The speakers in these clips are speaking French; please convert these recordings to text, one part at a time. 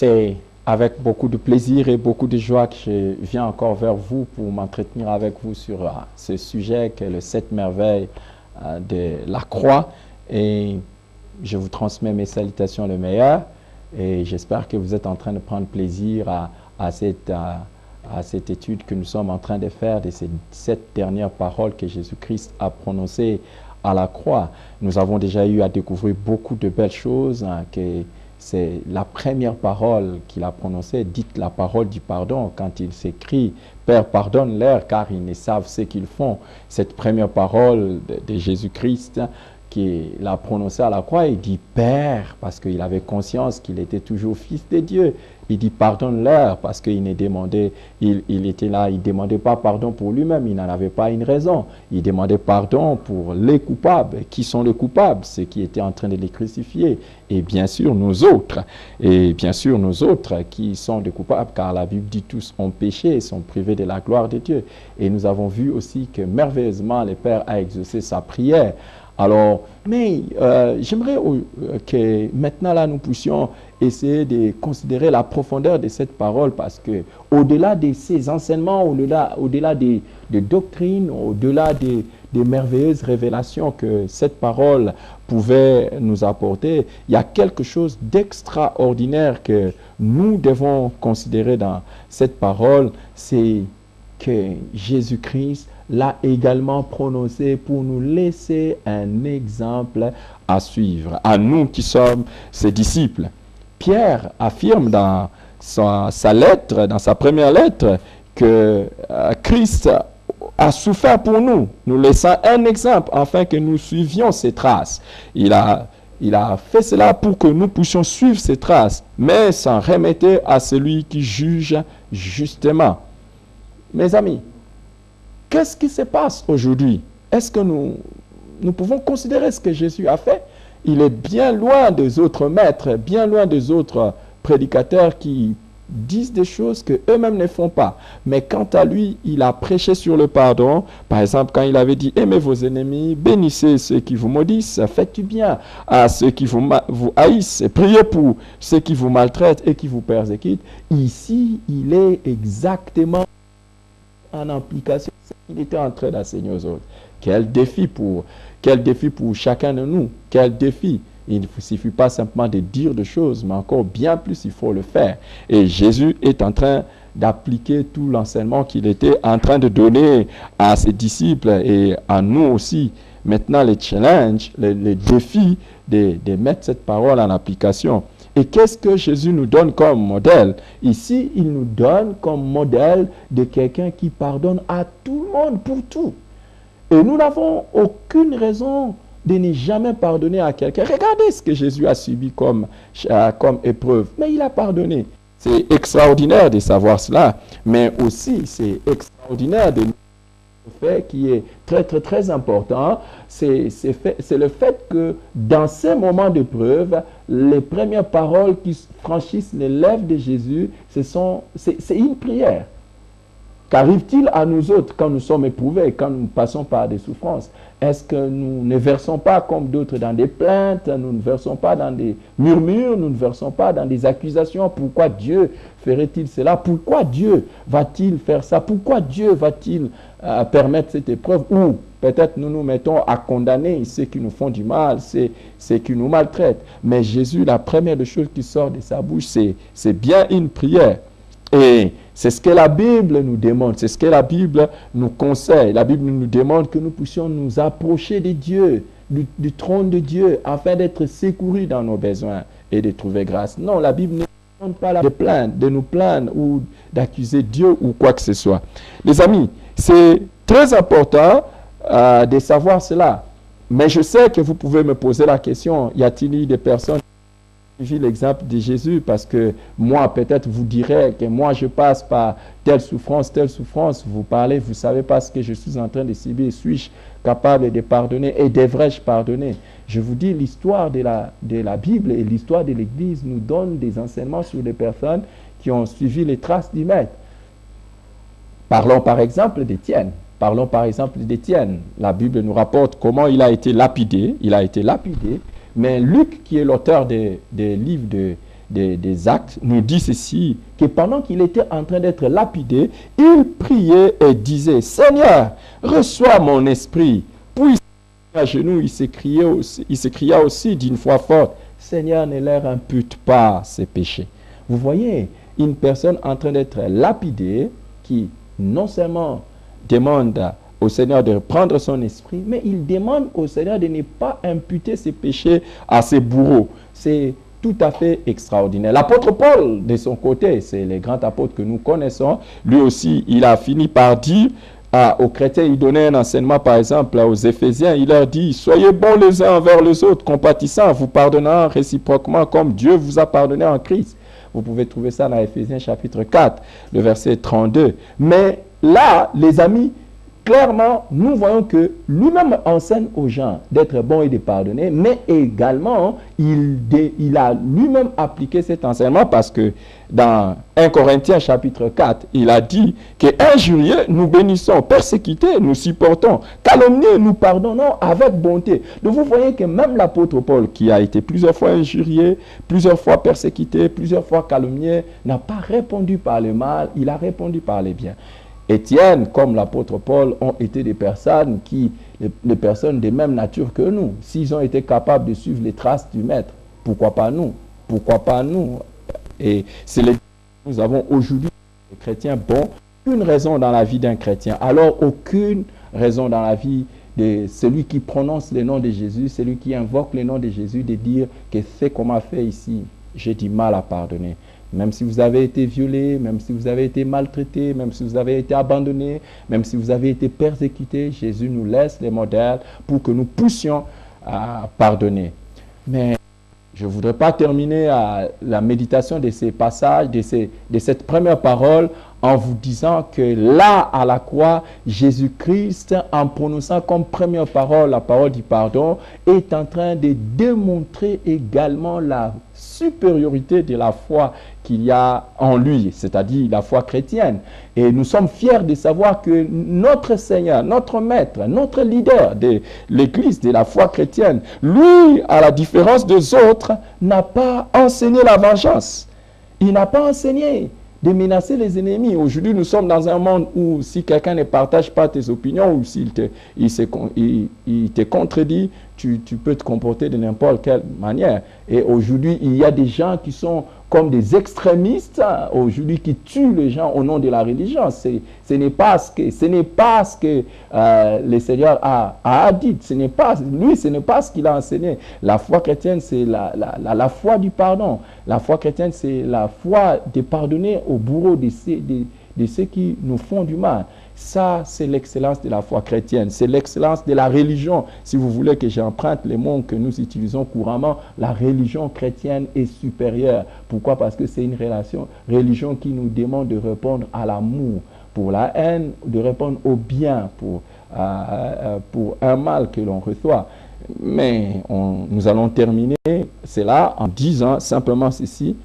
C'est avec beaucoup de plaisir et beaucoup de joie que je viens encore vers vous pour m'entretenir avec vous sur ce sujet qui est le 7 merveilles de la croix. Et je vous transmets mes salutations les meilleures et j'espère que vous êtes en train de prendre plaisir à cette étude que nous sommes en train de faire de ces 7 dernières paroles que Jésus-Christ a prononcées à la croix. Nous avons déjà eu à découvrir beaucoup de belles choses, que c'est la première parole qu'il a prononcée, dite la parole du pardon, quand il s'écrit « Père, pardonne-leur, car ils ne savent ce qu'ils font ». Cette première parole de Jésus-Christ qu'il a prononcée à la croix, il dit « Père » parce qu'il avait conscience qu'il était toujours fils de Dieu. Il dit « Pardonne-leur » parce qu'il ne demandait, il était là, il ne demandait pas pardon pour lui-même, il n'en avait pas une raison. Il demandait pardon pour les coupables. Qui sont les coupables? Ceux qui étaient en train de les crucifier. Et bien sûr, nous autres. Et bien sûr, nous autres qui sont des coupables, car la Bible dit tous ont péché et sont privés de la gloire de Dieu. Et nous avons vu aussi que merveilleusement, le Père a exaucé sa prière. Alors, mais j'aimerais que maintenant là nous puissions essayer de considérer la profondeur de cette parole, parce que au-delà de ces enseignements, au-delà des doctrines, au-delà des merveilleuses révélations que cette parole pouvait nous apporter, il y a quelque chose d'extraordinaire que nous devons considérer dans cette parole, c'est que Jésus-Christ l'a également prononcé pour nous laisser un exemple à suivre, à nous qui sommes ses disciples. Pierre affirme dans sa lettre, dans sa première lettre, que Christ a souffert pour nous, nous laissant un exemple afin que nous suivions ses traces. Il a fait cela pour que nous puissions suivre ses traces, mais s'en remettre à celui qui juge justement. Mes amis, qu'est-ce qui se passe aujourd'hui? Est-ce que nous pouvons considérer ce que Jésus a fait? Il est bien loin des autres maîtres, bien loin des autres prédicateurs qui disent des choses qu'eux-mêmes ne font pas. Mais quant à lui, il a prêché sur le pardon. Par exemple, quand il avait dit « Aimez vos ennemis, bénissez ceux qui vous maudissent, faites du bien à ceux qui vous haïssent, priez pour ceux qui vous maltraitent et qui vous persécutent ». Ici, il est exactement en application ce qu'il était en train d'enseigner aux autres. Quel défi pour chacun de nous, quel défi. Il ne suffit pas simplement de dire des choses, mais encore bien plus, il faut le faire. Et Jésus est en train d'appliquer tout l'enseignement qu'il était en train de donner à ses disciples et à nous aussi. Maintenant, les challenges, les défis de mettre cette parole en application. Et qu'est-ce que Jésus nous donne comme modèle? Ici, il nous donne comme modèle de quelqu'un qui pardonne à tout le monde pour tout. Et nous n'avons aucune raison de ne jamais pardonner à quelqu'un. Regardez ce que Jésus a subi comme épreuve. Mais il a pardonné. C'est extraordinaire de savoir cela. Mais aussi, c'est extraordinaire de fait qui est très, très, très important, c'est le fait que dans ces moments d'épreuve, les premières paroles qui franchissent les lèvres de Jésus, c'est une prière. Qu'arrive-t-il à nous autres quand nous sommes éprouvés, quand nous passons par des souffrances? Est-ce que nous ne versons pas comme d'autres dans des plaintes, nous ne versons pas dans des murmures, nous ne versons pas dans des accusations? Pourquoi Dieu ferait-il cela? Pourquoi Dieu va-t-il faire ça? Pourquoi Dieu va-t-il permettre cette épreuve? Ou peut-être nous nous mettons à condamner ceux qui nous font du mal, ceux qui nous maltraitent. Mais Jésus, la première des choses qui sort de sa bouche, c'est bien une prière. Et c'est ce que la Bible nous demande, c'est ce que la Bible nous conseille. La Bible nous demande que nous puissions nous approcher de Dieu, du trône de Dieu, afin d'être secourus dans nos besoins et de trouver grâce. Non, la Bible ne nous demande pas de nous plaindre ou d'accuser Dieu ou quoi que ce soit. Les amis, c'est très important de savoir cela. Mais je sais que vous pouvez me poser la question, y a-t-il eu des personnes suivi l'exemple de Jésus, parce que moi, peut-être vous direz que moi, je passe par telle souffrance, vous parlez, vous ne savez pas ce que je suis en train de subir, suis-je capable de pardonner et devrais-je pardonner? Je vous dis, l'histoire de la Bible et l'histoire de l'Église nous donne des enseignements sur les personnes qui ont suivi les traces du Maître. Parlons par exemple d'Étienne. La Bible nous rapporte comment il a été lapidé. Il a été lapidé. Mais Luc, qui est l'auteur des livres des Actes nous dit ceci, que pendant qu'il était en train d'être lapidé, il priait et disait, Seigneur, reçois mon esprit. Puis à genoux, il s'écria aussi d'une voix forte, Seigneur, ne leur impute pas ses péchés. Vous voyez, une personne en train d'être lapidée, qui non seulement demande au Seigneur de prendre son esprit, mais il demande au Seigneur de ne pas imputer ses péchés à ses bourreaux. C'est tout à fait extraordinaire. L'apôtre Paul, de son côté, c'est le grand apôtre que nous connaissons, lui aussi, il a fini par dire aux chrétiens, il donnait un enseignement, par exemple, aux Éphésiens, il leur dit, soyez bons les uns envers les autres, compatissants, vous pardonnant réciproquement comme Dieu vous a pardonné en Christ. Vous pouvez trouver ça dans Éphésiens chapitre 4, le verset 32. Mais là, les amis, clairement, nous voyons que lui-même enseigne aux gens d'être bons et de pardonner, mais également, il a lui-même appliqué cet enseignement parce que dans 1 Corinthiens chapitre 4, il a dit que injurieux, nous bénissons, persécutés, nous supportons, calomniés, nous pardonnons avec bonté. Donc vous voyez que même l'apôtre Paul, qui a été plusieurs fois injurié, plusieurs fois persécuté, plusieurs fois calomnié, n'a pas répondu par le mal, il a répondu par le bien. Étienne, comme l'apôtre Paul, ont été des personnes les personnes de même nature que nous. S'ils ont été capables de suivre les traces du Maître, pourquoi pas nous? Pourquoi pas nous? Et c'est les nous avons aujourd'hui, les chrétiens, bon, aucune raison dans la vie d'un chrétien. Alors, aucune raison dans la vie de celui qui prononce le nom de Jésus, celui qui invoque le nom de Jésus, de dire que c'est qu'on m'a fait ici, j'ai du mal à pardonner. Même si vous avez été violé, même si vous avez été maltraité, même si vous avez été abandonné, même si vous avez été persécuté, Jésus nous laisse les modèles pour que nous puissions pardonner. Mais je ne voudrais pas terminer la méditation de ces passages, de cette première parole, en vous disant que là, à la croix, Jésus-Christ, en prononçant comme première parole la parole du pardon, est en train de démontrer également la supériorité de la foi qu'il y a en lui, c'est-à-dire la foi chrétienne. Et nous sommes fiers de savoir que notre Seigneur, notre Maître, notre leader de l'Église, de la foi chrétienne, lui, à la différence des autres, n'a pas enseigné la vengeance. Il n'a pas enseigné de menacer les ennemis. Aujourd'hui, nous sommes dans un monde où si quelqu'un ne partage pas tes opinions ou s'il te contredit, tu peux te comporter de n'importe quelle manière. Et aujourd'hui, il y a des gens qui sont comme des extrémistes, aujourd'hui, qui tuent les gens au nom de la religion. Ce n'est pas ce que le Seigneur a dit. Ce n'est pas ce qu'il a enseigné. La foi chrétienne, c'est la foi du pardon. La foi chrétienne, c'est la foi de pardonner aux bourreaux de ceux qui nous font du mal. Ça, c'est l'excellence de la foi chrétienne. C'est l'excellence de la religion. Si vous voulez que j'emprunte les mots que nous utilisons couramment, la religion chrétienne est supérieure. Pourquoi? Parce que c'est une religion qui nous demande de répondre à l'amour pour la haine, de répondre au bien pour un mal que l'on reçoit. Mais nous allons terminer cela en disant simplement ceci.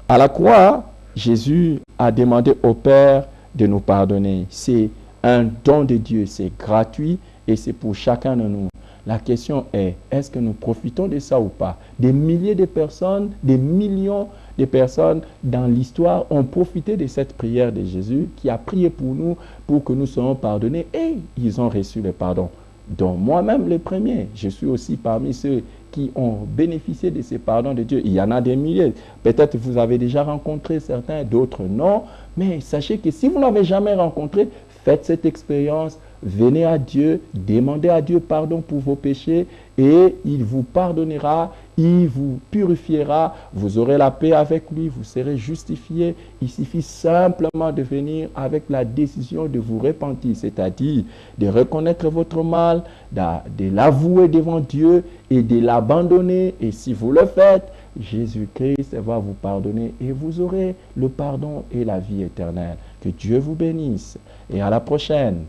À la croix, Jésus a demandé au Père de nous pardonner. C'est un don de Dieu, c'est gratuit et c'est pour chacun de nous. La question est, est-ce que nous profitons de ça ou pas? Des milliers de personnes, des millions de personnes dans l'histoire ont profité de cette prière de Jésus qui a prié pour nous, pour que nous soyons pardonnés et ils ont reçu le pardon. Donc moi-même le premier, je suis aussi parmi ceux qui ont bénéficié de ces pardons de Dieu. Il y en a des milliers. Peut-être vous avez déjà rencontré certains, d'autres non. Mais sachez que si vous n'avez jamais rencontré, faites cette expérience, venez à Dieu, demandez à Dieu pardon pour vos péchés et il vous pardonnera, il vous purifiera, vous aurez la paix avec lui, vous serez justifié. Il suffit simplement de venir avec la décision de vous repentir, c'est-à-dire de reconnaître votre mal, de l'avouer devant Dieu et de l'abandonner. Et si vous le faites, Jésus-Christ va vous pardonner et vous aurez le pardon et la vie éternelle. Que Dieu vous bénisse et à la prochaine.